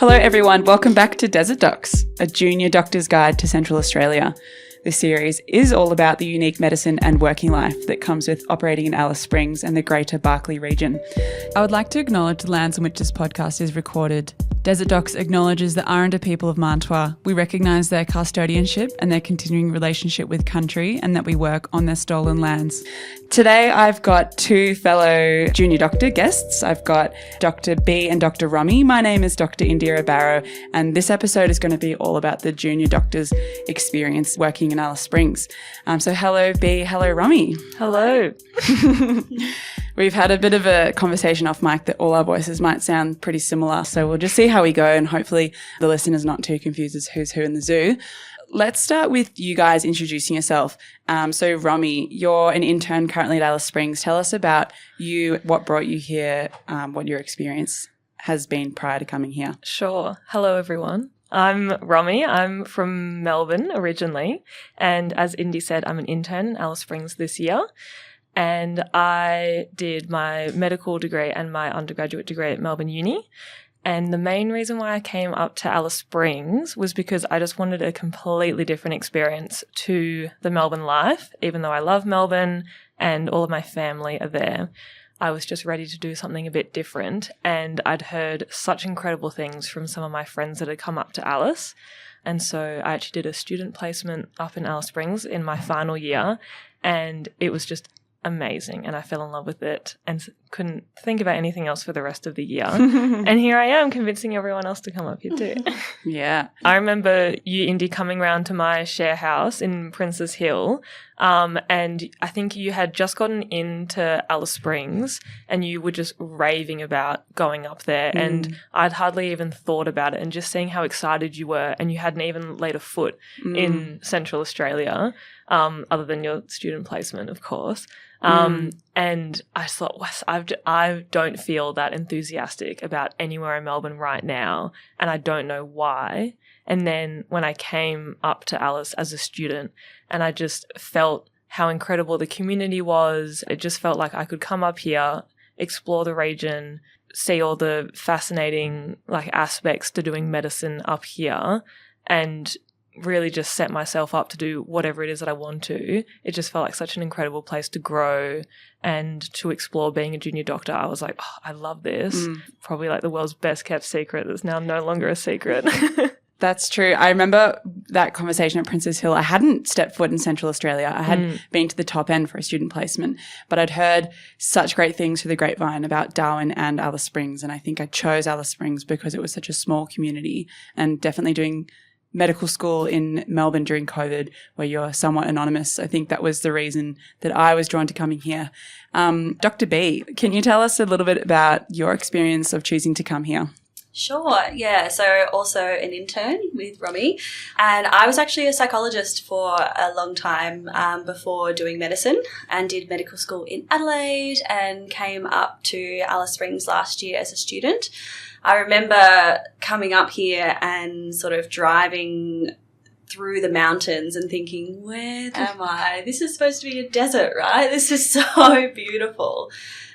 Hello everyone, welcome back to Desert Docs, a junior doctor's guide to Central Australia. This series is all about the unique medicine and working life that comes with operating in Alice Springs and the greater Barkly region. I would like to acknowledge the lands on which this podcast is recorded. Desert Docs acknowledges the Aranda people of Mparntwe. We recognise their custodianship and their continuing relationship with country, and that we work on their stolen lands. Today I've got two fellow junior doctor guests. I've got Dr. Bea and Dr. Romy. My name is Dr. Indi, and this episode is going to be all about the junior doctor's experience working in Alice Springs. So hello Bea, hello Romy. Hello. We've had a bit of a conversation off mic that all our voices might sound pretty similar, so we'll just see how we go and hopefully the listener's not too confused as who's who in the zoo. Let's start with you guys introducing yourself. So Romy, you're an intern currently at Alice Springs. Tell us about you, what brought you here, what your experience has been prior to coming here. Sure. Hello, everyone. I'm Romy. I'm from Melbourne originally. And as Indi said, I'm an intern in Alice Springs this year. And I did my medical degree and my undergraduate degree at Melbourne Uni. And the main reason why I came up to Alice Springs was because I just wanted a completely different experience to the Melbourne life. Even though I love Melbourne and all of my family are there, I was just ready to do something a bit different. And I'd heard such incredible things from some of my friends that had come up to Alice. And so I actually did a student placement up in Alice Springs in my final year. And it was just amazing, and I fell in love with it and couldn't think about anything else for the rest of the year. And here I am convincing everyone else to come up here too. Yeah. I remember you, Indi, coming round to my share house in Princes Hill, and I think you had just gotten into Alice Springs and you were just raving about going up there, and I'd hardly even thought about it, and just seeing how excited you were, and you hadn't even laid a foot in Central Australia, other than your student placement, of course. And I thought, I don't feel that enthusiastic about anywhere in Melbourne right now, and I don't know why. And then when I came up to Alice as a student, and I just felt how incredible the community was, it just felt like I could come up here, explore the region, see all the fascinating aspects to doing medicine up here, and really just set myself up to do whatever it is that I want to. It just felt like such an incredible place to grow and to explore being a junior doctor. I was like, oh, I love this. Probably like the world's best kept secret that's now no longer a secret. That's true. I remember that conversation at Princes Hill. I hadn't stepped foot in Central Australia. I had been to the top end for a student placement, but I'd heard such great things through the grapevine about Darwin and Alice Springs, and I think I chose Alice Springs because it was such a small community, and definitely doing medical school in Melbourne during COVID, where you're somewhat anonymous. I think that was the reason that I was drawn to coming here. Dr. Bea, can you tell us a little bit about your experience of choosing to come here? Sure, yeah. So also an intern with Romy, and I was actually a psychologist for a long time before doing medicine, and did medical school in Adelaide and came up to Alice Springs last year as a student. I remember coming up here and sort of driving through the mountains and thinking, where am I? This is supposed to be a desert, right? This is so beautiful.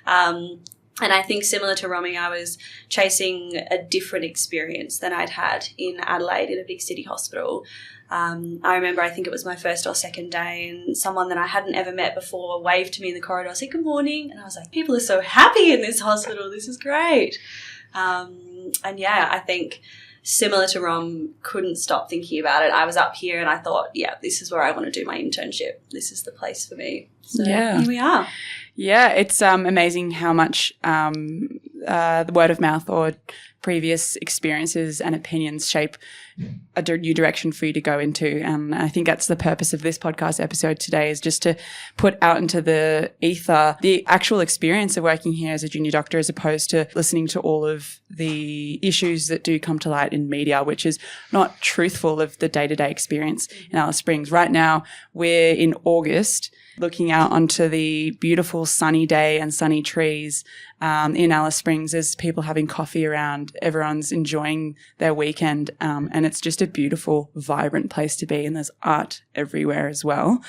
And I think similar to Romy, I was chasing a different experience than I'd had in Adelaide in a big city hospital. I remember, I think it was my first or second day, and someone that I hadn't ever met before waved to me in the corridor, said, "Good morning." And I was like, people are so happy in this hospital. This is great. And yeah, I think similar to Rom, couldn't stop thinking about it. I was up here and I thought, yeah, this is where I want to do my internship. This is the place for me. So here we are. Yeah, it's amazing how much the word of mouth or previous experiences and opinions shape a new direction for you to go into. And I think that's the purpose of this podcast episode today, is just to put out into the ether the actual experience of working here as a junior doctor, as opposed to listening to all of the issues that do come to light in media, which is not truthful of the day-to-day experience in Alice Springs. Right now, we're in August, looking out onto the beautiful sunny day and sunny trees in Alice Springs. There's people having coffee around. Everyone's enjoying their weekend, and it's just a beautiful, vibrant place to be, and there's art everywhere as well.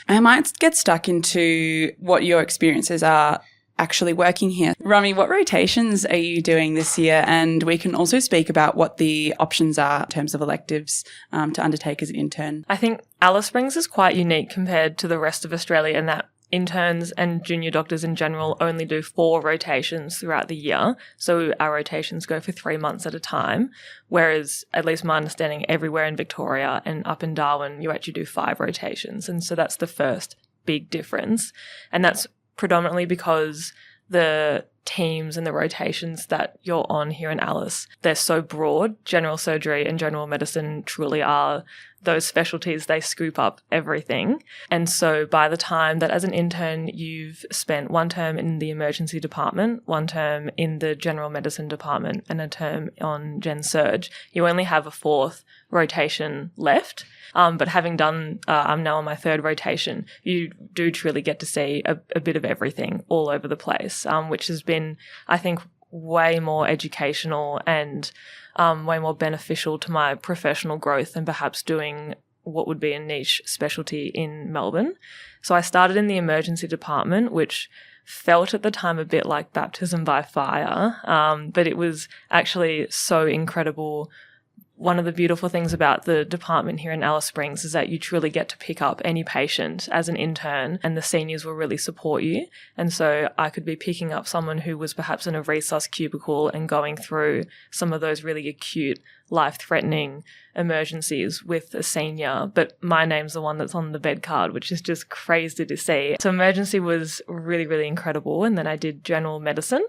I might get stuck into what your experiences are actually working here. Romy, what rotations are you doing this year? And we can also speak about what the options are in terms of electives to undertake as an intern. I think Alice Springs is quite unique compared to the rest of Australia in that interns and junior doctors in general only do 4 rotations throughout the year. So our rotations go for 3 months at a time, whereas, at least my understanding, everywhere in Victoria and up in Darwin, you actually do 5 rotations. And so that's the first big difference. And that's predominantly because the teams and the rotations that you're on here in Alice, they're so broad. General surgery and general medicine truly are those specialties. They scoop up everything. And so by the time that as an intern, you've spent 1 term in the emergency department, 1 term in the general medicine department, and a term on Gen Surg, you only have a 4th rotation left. But having done, I'm now on my 3rd rotation, you do truly get to see a bit of everything all over the place, which has been, I think, way more educational and way more beneficial to my professional growth than perhaps doing what would be a niche specialty in Melbourne. So I started in the emergency department, which felt at the time a bit like baptism by fire, but it was actually so incredible. One of the beautiful things about the department here in Alice Springs is that you truly get to pick up any patient as an intern, and the seniors will really support you. And so I could be picking up someone who was perhaps in a Lipsizc cubicle and going through some of those really acute, life-threatening emergencies with a senior, but my name's the one that's on the bed card, which is just crazy to see. So emergency was really, really incredible. And then I did general medicine,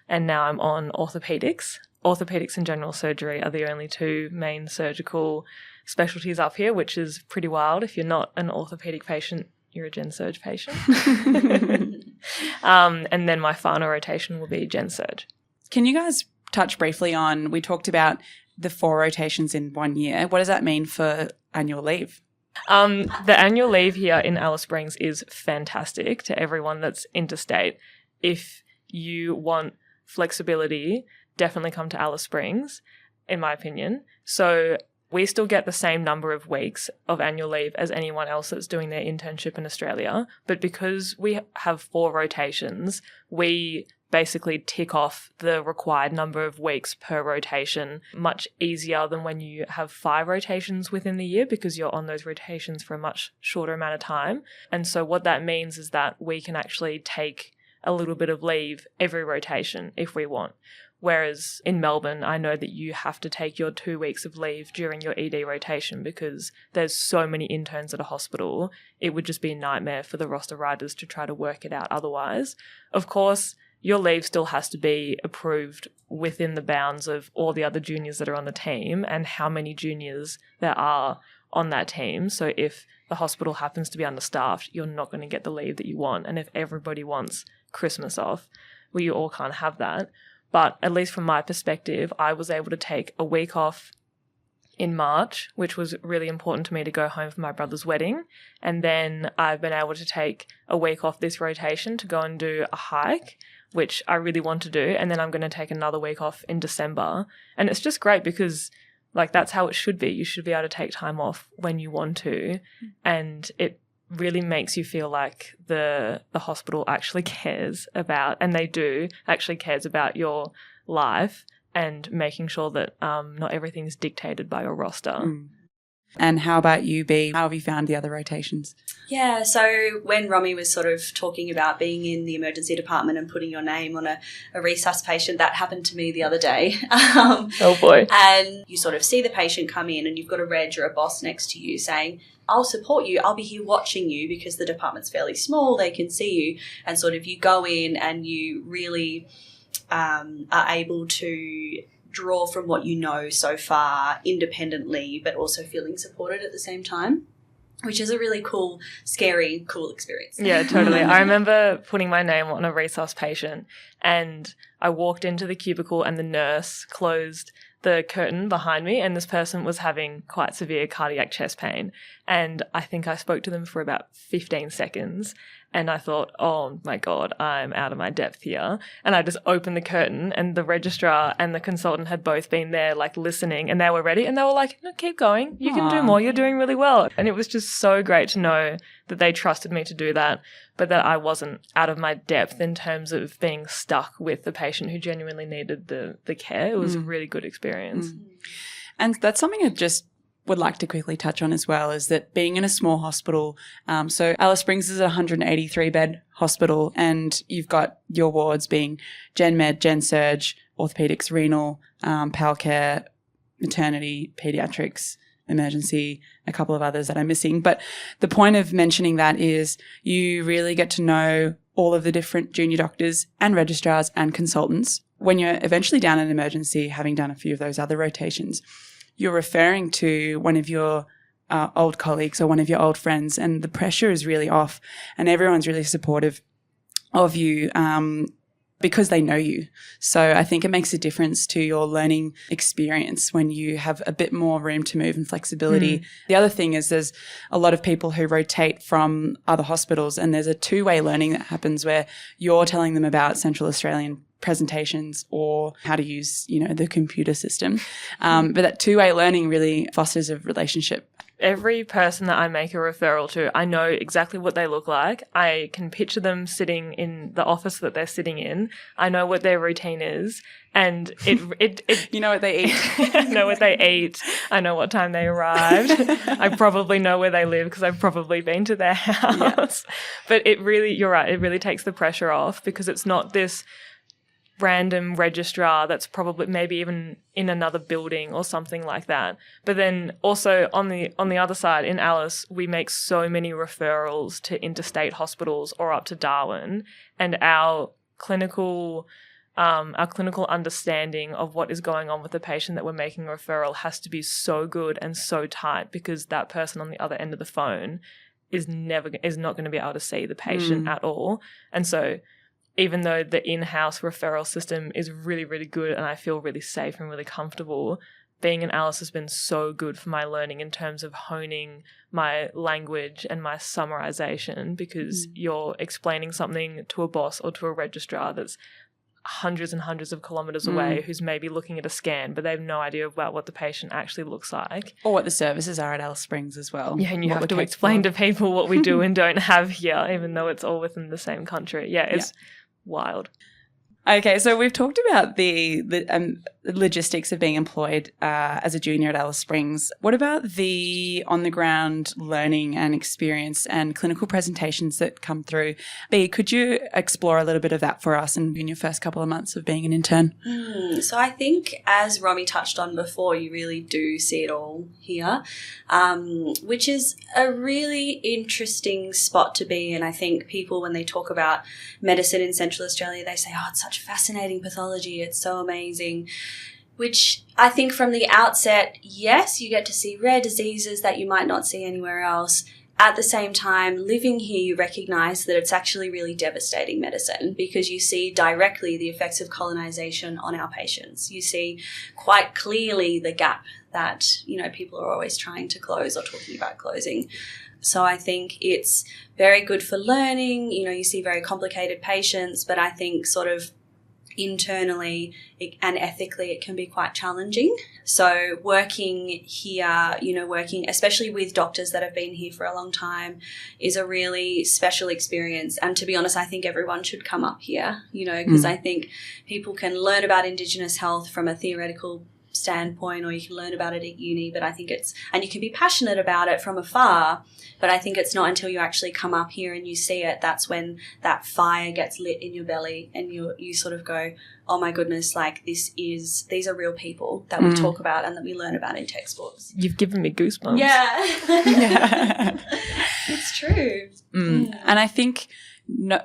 and now I'm on orthopedics. Orthopedics and general surgery are the only 2 main surgical specialties up here, which is pretty wild. If you're not an orthopedic patient, you're a Gen Surg patient. And then my final rotation will be Gen Surg. Can you guys touch briefly on, we talked about the 4 rotations in 1 year. What does that mean for annual leave? The annual leave here in Alice Springs is fantastic to everyone that's interstate. If you want flexibility, definitely come to Alice Springs, in my opinion. So we still get the same number of weeks of annual leave as anyone else that's doing their internship in Australia. But because we have 4 rotations, we basically tick off the required number of weeks per rotation much easier than when you have 5 rotations within the year, because you're on those rotations for a much shorter amount of time. And so what that means is that we can actually take a little bit of leave every rotation if we want. Whereas in Melbourne, I know that you have to take your 2 weeks of leave during your ED rotation because there's so many interns at a hospital. It would just be a nightmare for the roster writers to try to work it out otherwise. Of course, your leave still has to be approved within the bounds of all the other juniors that are on the team and how many juniors there are on that team. So if the hospital happens to be understaffed, you're not going to get the leave that you want. And if everybody wants Christmas off, well, you all can't have that. But at least from my perspective, I was able to take a week off in March, which was really important to me to go home for my brother's wedding. And then I've been able to take a week off this rotation to go and do a hike, which I really want to do. And then I'm going to take another week off in December. And it's just great because, like, that's how it should be. You should be able to take time off when you want to. And it really makes you feel like the hospital actually cares about, and they do actually cares about your life and making sure that not everything's dictated by your roster. And how about you, Bea? How have you found the other rotations? Yeah, so when Romy was sort of talking about being in the emergency department and putting your name on a resus patient, that happened to me the other day. Oh boy. And you sort of see the patient come in and you've got a reg or a boss next to you saying, I'll support you, I'll be here watching you, because the department's fairly small, they can see you. And sort of you go in and you really are able to draw from what you know so far independently, but also feeling supported at the same time, which is a really cool, scary, cool experience. Yeah, totally. I remember putting my name on a resus patient and I walked into the cubicle and the nurse closed the curtain behind me, and this person was having quite severe cardiac chest pain. And I think I spoke to them for about 15 seconds. And I thought, oh my God, I'm out of my depth here. And I just opened the curtain, and the registrar and the consultant had both been there, like, listening, and they were ready. And they were like, no, keep going. You can do more. You're doing really well. And it was just so great to know that they trusted me to do that, but that I wasn't out of my depth in terms of being stuck with the patient who genuinely needed the care. It was a really good experience. And that's something I just would like to quickly touch on as well, is that being in a small hospital, so Alice Springs is a 183-bed hospital, and you've got your wards being Gen Med, Gen Surge, orthopedics, renal, pal care, maternity, pediatrics, emergency, a couple of others that I'm missing. But the point of mentioning that is you really get to know all of the different junior doctors and registrars and consultants. When you're eventually down in emergency, having done a few of those other rotations, you're referring to one of your old colleagues or one of your old friends, and the pressure is really off, and everyone's really supportive of you because they know you. So I think it makes a difference to your learning experience when you have a bit more room to move and flexibility. The other thing is there's a lot of people who rotate from other hospitals, and there's a two-way learning that happens where you're telling them about Central Australian presentations or how to use, the computer system. But that two-way learning really fosters a relationship. Every person that I make a referral to, I know exactly what they look like. I can picture them sitting in the office that they're sitting in. I know what their routine is, and it you know what they eat. I know what they eat. I know what time they arrived. I probably know where they live because I've probably been to their house. Yeah. But you're right, it really takes the pressure off, because it's not this random registrar that's probably maybe even in another building or something like that. But then also on the other side, in Alice, we make so many referrals to interstate hospitals or up to Darwin, and our clinical understanding of what is going on with the patient that we're making a referral has to be so good and so tight, because that person on the other end of the phone is not going to be able to see the patient at all. And so even though the in-house referral system is really, really good and I feel really safe and really comfortable, being in Alice has been so good for my learning in terms of honing my language and my summarization, because you're explaining something to a boss or to a registrar that's hundreds and hundreds of kilometres away, who's maybe looking at a scan, but they have no idea about what the patient actually looks like. Or what the services are at Alice Springs as well. Yeah, and you have to explain to people what we do and don't have here, even though it's all within the same country. Yeah, it's wild. Okay, so we've talked about the logistics of being employed as a junior at Alice Springs. What about the on-the-ground learning and experience and clinical presentations that come through? Bea, could you explore a little bit of that for us in your first couple of months of being an intern? So I think, as Romy touched on before, you really do see it all here, which is a really interesting spot to be in. I think people, when they talk about medicine in Central Australia, they say, oh, it's such fascinating pathology, it's so amazing, which I think from the outset, yes, you get to see rare diseases that you might not see anywhere else. At the same time, living here, you recognise that it's actually really devastating medicine, because you see directly the effects of colonisation on our patients. You see quite clearly the gap that, people are always trying to close or talking about closing. So I think it's very good for learning. You see very complicated patients, but I think sort of internally and ethically it can be quite challenging. So working here, working especially with doctors that have been here for a long time, is a really special experience. And to be honest, I think everyone should come up here, because I think people can learn about Indigenous health from a theoretical standpoint, or you can learn about it at uni, but I think and you can be passionate about it from afar, but I think it's not until you actually come up here and you see it, that's when that fire gets lit in your belly and you sort of go, oh my goodness, like these are real people that we talk about and that we learn about in textbooks. You've given me goosebumps. Yeah. It's true. And I think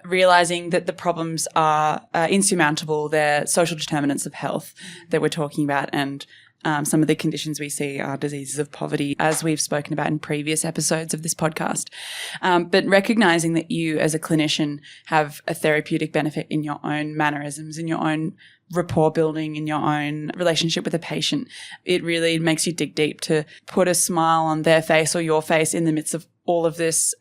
realizing that the problems are insurmountable, they're social determinants of health that we're talking about, and some of the conditions we see are diseases of poverty, as we've spoken about in previous episodes of this podcast. But recognizing that you as a clinician have a therapeutic benefit in your own mannerisms, in your own rapport building, in your own relationship with a patient, it really makes you dig deep to put a smile on their face or your face in the midst of all of this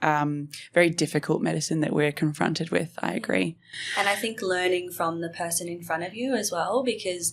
very difficult medicine that we're confronted with. I agree. And I think learning from the person in front of you as well, because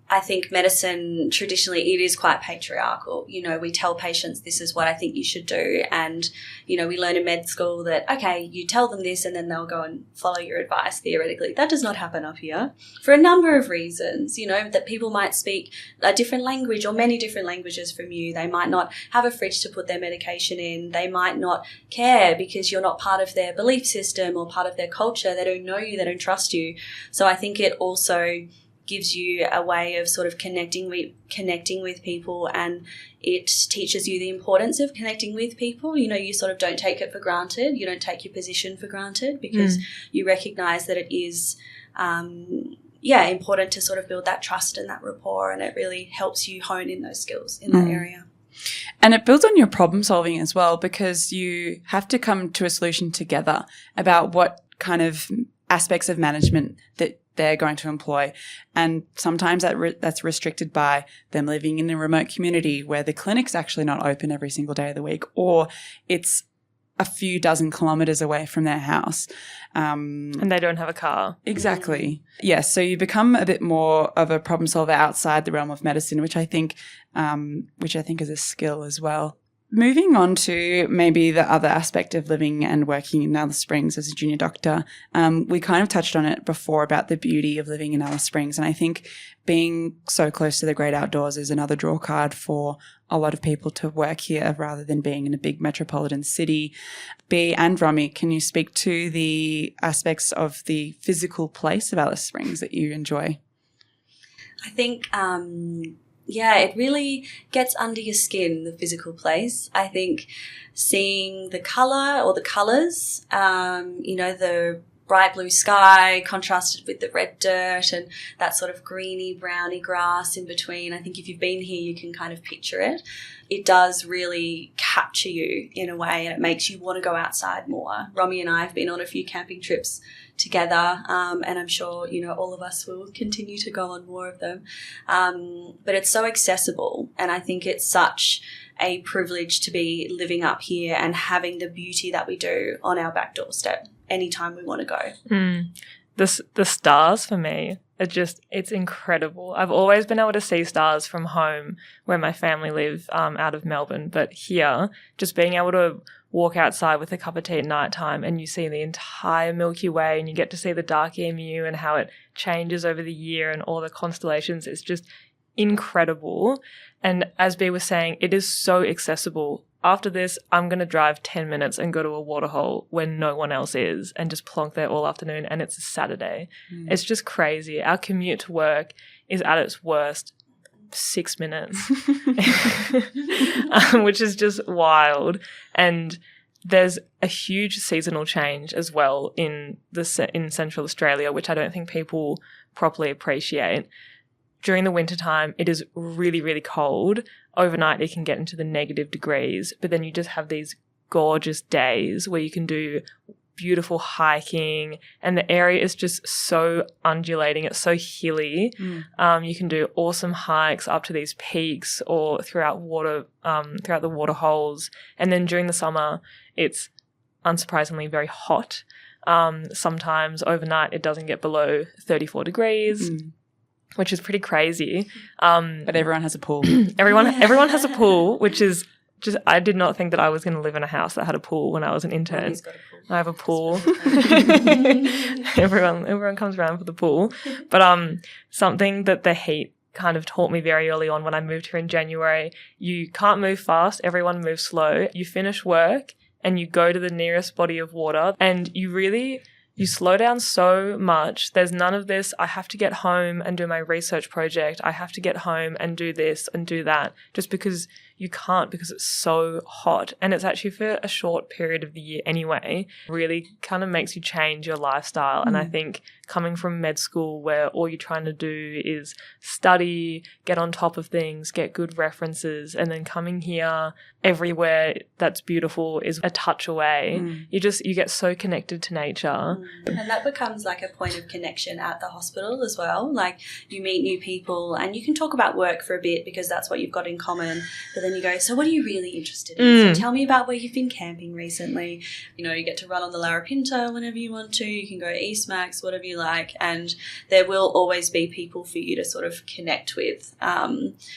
I think medicine, traditionally, it is quite patriarchal. You know, we tell patients this is what I think you should do. And, you know, we learn in med school that, okay, you tell them this and then they'll go and follow your advice theoretically. That does not happen up here for a number of reasons, you know, that people might speak a different language or many different languages from you. They might not have a fridge to put their medication in. They might not care because you're not part of their belief system or part of their culture. They don't know you. They don't trust you. So I think it also gives you a way of sort of connecting with people, and it teaches you the importance of connecting with people. You know, you sort of don't take it for granted. You don't take your position for granted because you recognise that it is, important to sort of build that trust and that rapport, and it really helps you hone in those skills in that area. And it builds on your problem solving as well, because you have to come to a solution together about what kind of aspects of management that they're going to employ. And sometimes that's restricted by them living in a remote community where the clinic's actually not open every single day of the week, or it's a few dozen kilometres away from their house. And they don't have a car. Exactly. Yes. So you become a bit more of a problem solver outside the realm of medicine, which I think is a skill as well. Moving on to maybe the other aspect of living and working in Alice Springs as a junior doctor, we kind of touched on it before about the beauty of living in Alice Springs. And I think being so close to the great outdoors is another draw card for a lot of people to work here rather than being in a big metropolitan city. Bea and Romy, can you speak to the aspects of the physical place of Alice Springs that you enjoy? I think it really gets under your skin, the physical place. I think seeing the colour or the colours, the bright blue sky contrasted with the red dirt and that sort of greeny, browny grass in between. I think if you've been here, you can kind of picture it. It does really capture you in a way, and it makes you want to go outside more. Romy and I have been on a few camping trips together, and I'm sure, you know, all of us will continue to go on more of them. But it's so accessible, and I think it's such a privilege to be living up here and having the beauty that we do on our back doorstep anytime we want to go. The stars for me, it's incredible. I've always been able to see stars from home where my family live out of Melbourne, but here, just being able to walk outside with a cup of tea at night time and you see the entire Milky Way and you get to see the dark emu and how it changes over the year and all the constellations, it's just incredible. And as Bea was saying, it is so accessible. After this, I'm going to drive 10 minutes and go to a waterhole when no one else is and just plonk there all afternoon, and it's a Saturday. It's just crazy. Our commute to work is at its worst 6 minutes, which is just wild. And there's a huge seasonal change as well in Central Australia, which I don't think people properly appreciate. During the wintertime, it is really, really cold. Overnight, it can get into the negative degrees, but then you just have these gorgeous days where you can do beautiful hiking, and the area is just so undulating. It's so hilly. You can do awesome hikes up to these peaks or throughout the water holes. And then during the summer, it's unsurprisingly very hot. Sometimes overnight, it doesn't get below 34 degrees. Which is pretty crazy. But everyone has a pool. Everyone has a pool, which is just, I did not think that I was going to live in a house that had a pool when I was an intern. He's got a pool. I have a pool. Everyone comes around for the pool. But something that the heat kind of taught me very early on when I moved here in January, you can't move fast. Everyone moves slow. You finish work and you go to the nearest body of water, and you slow down so much. There's none of this, I have to get home and do my research project. I have to get home and do this and do that, just because you can't, because it's so hot. And it's actually for a short period of the year anyway. Really kind of makes you change your lifestyle. And I think coming from med school where all you're trying to do is study, get on top of things, get good references, and then coming here, everywhere that's beautiful is a touch away. You get so connected to nature. And that becomes like a point of connection at the hospital as well. Like, you meet new people and you can talk about work for a bit because that's what you've got in common, but then you go, so what are you really interested in? So tell me about where you've been camping recently. You know, you get to run on the Larapinta whenever you want to. You can go East Max, whatever you like. And there will always be people for you to sort of connect with.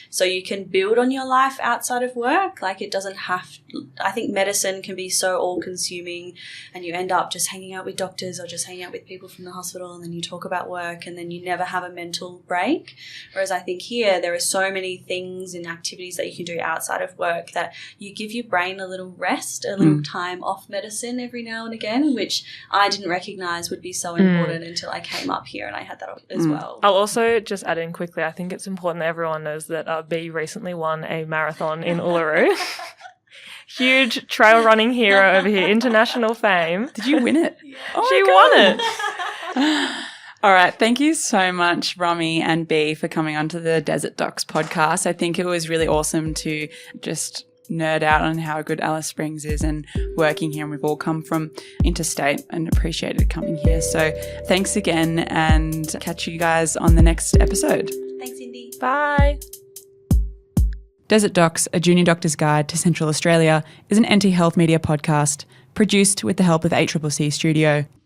So you can build on your life outside of work. Like it doesn't have, I think medicine can be so all-consuming and you end up just hanging out with doctors or just hanging out with people from the hospital, and then you talk about work and then you never have a mental break. Whereas I think here there are so many things and activities that you can do outside of work that you give your brain a little rest, a little time off medicine every now and again, which I didn't recognise would be so important until I came up here and I had that as well. I'll also just add in quickly, I think it's important that everyone knows that Bea recently won a marathon in Uluru. Huge trail running hero over here, international fame. Did you win it? She won it. All right. Thank you so much, Romy and Bea, for coming onto the Desert Docs podcast. I think it was really awesome to just nerd out on how good Alice Springs is and working here. And we've all come from interstate and appreciated coming here. So thanks again, and catch you guys on the next episode. Thanks, Indi. Bye. Desert Docs, a junior doctor's guide to Central Australia, is an NT Health Media podcast produced with the help of ACCC Studio.